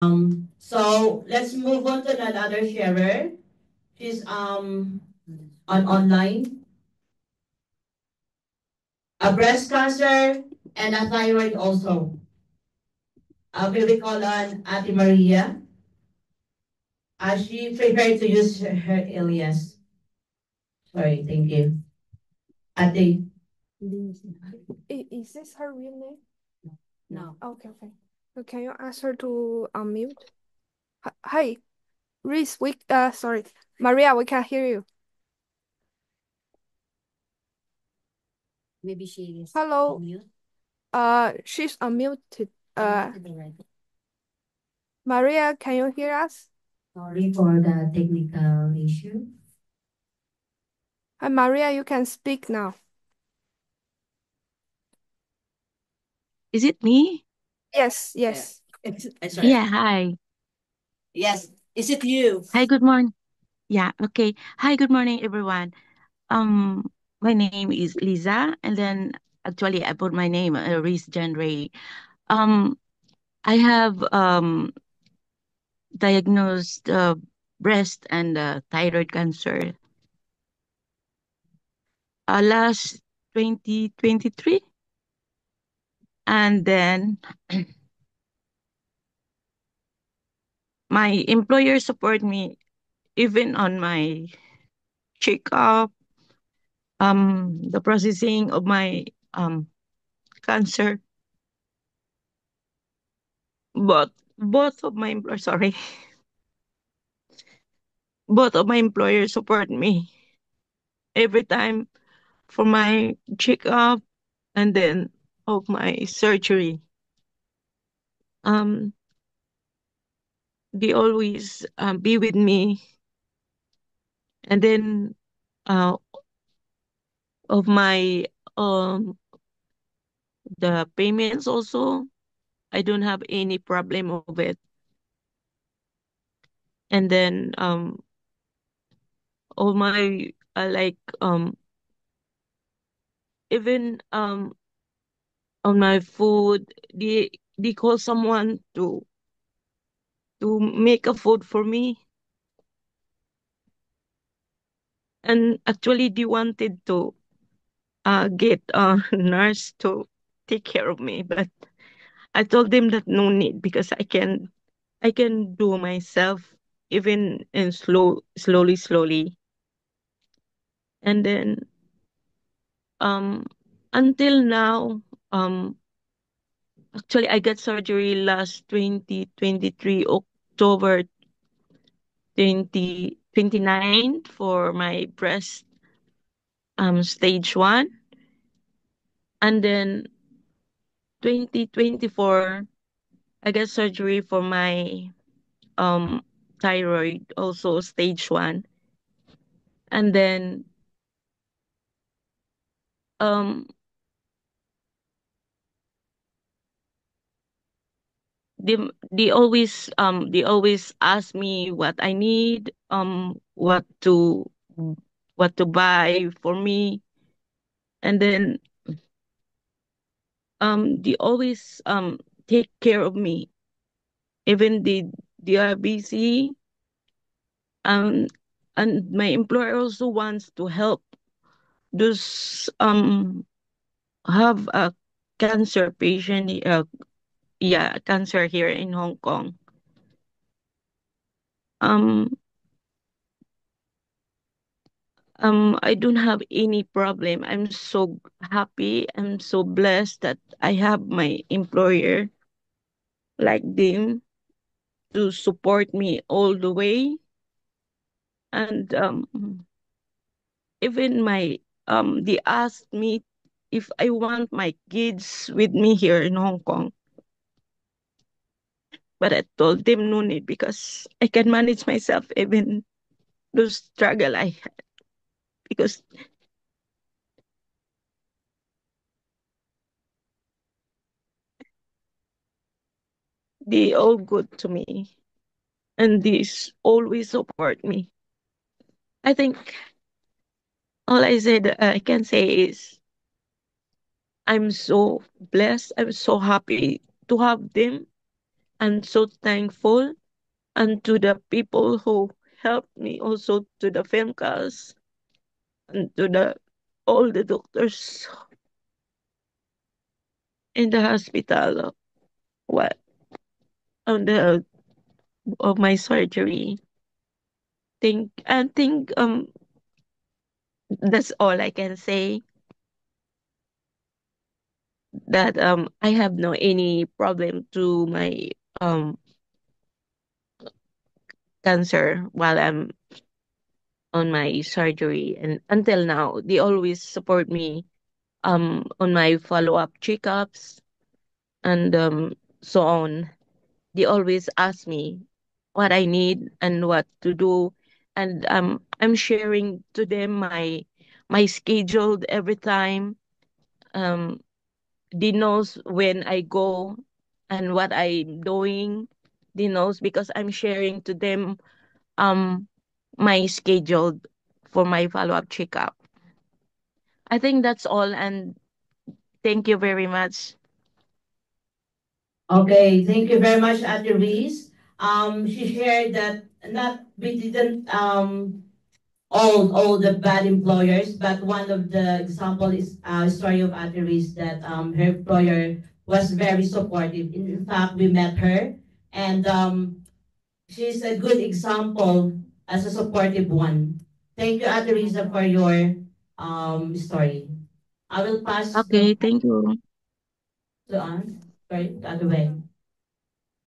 So let's move on to another sharer. She's on online. A breast cancer and a thyroid also. Will we call on Ate Maria? She prepared to use her alias. Sorry, thank you. Ate. Is this her real name? No. Okay, okay. So can you ask her to unmute? Hi, Reese, sorry, Maria, we can hear you. Maybe she is Hello. on mute. She's unmuted. Unmuted already. Maria, can you hear us? Sorry for the technical issue. Hi, Maria, you can speak now. Is it me? Yes, yes. Sorry. Yeah, hi. Yes. Is it you? Hi, good morning. Yeah, okay. Hi, good morning, everyone. Um, my name is Lisa, and then actually I put my name, Reese John Ray. Um, I have diagnosed breast and thyroid cancer last 2023, and then my employer support me even on my checkup, the processing of my um cancer. But both of my employers, sorry, both of my employers support me every time for my checkup and then of my surgery. Um, they always be with me, and then uh of my um the payments also, I don't have any problem of it. And then all my like even on my food, they call someone to make a food for me. And actually, they wanted to get a nurse to take care of me, but I told them that no need because I can do myself even in slowly. And then um until now, um actually I got surgery last 2023 October 2029 for my breast stage 1, and then 2024 I got surgery for my um thyroid, also stage 1. And then um they they always ask me what I need, what to buy for me. And then they always take care of me, even they are busy. um and my employer also wants to help those have a cancer patient, yeah, cancer here in Hong Kong. um I don't have any problem. I'm so happy, I'm so blessed that I have my employer like them to support me all the way. And even my they asked me if I want my kids with me here in Hong Kong. But I told them no need because I can manage myself even the struggle I had, because they all good to me and they always support me. I think all I can say is I'm so blessed. I'm so happy to have them I'm so thankful, and to the people who helped me, also to the film cast and to the all the doctors in the hospital. What on the of my surgery. Think that's all I can say. That I have no any problem to my um cancer while I'm on my surgery, and until now they always support me on my follow-up checkups, and so on. They always ask me what I need and what to do, and I'm sharing to them my schedule every time. um they knows when I go and what I'm doing. They knows because I'm sharing to them um my schedule for my follow-up checkup. I think that's all, and thank you very much. Okay, thank you very much, Ate Reese. She shared that not we didn't all the bad employers, but one of the example is story of Ate Reese that her employer was very supportive. In fact, we met her, and she's a good example as a supportive one. Thank you, Ate Risa, for your story. I will pass the Okay, thank you. to Anne. Sorry, the other way.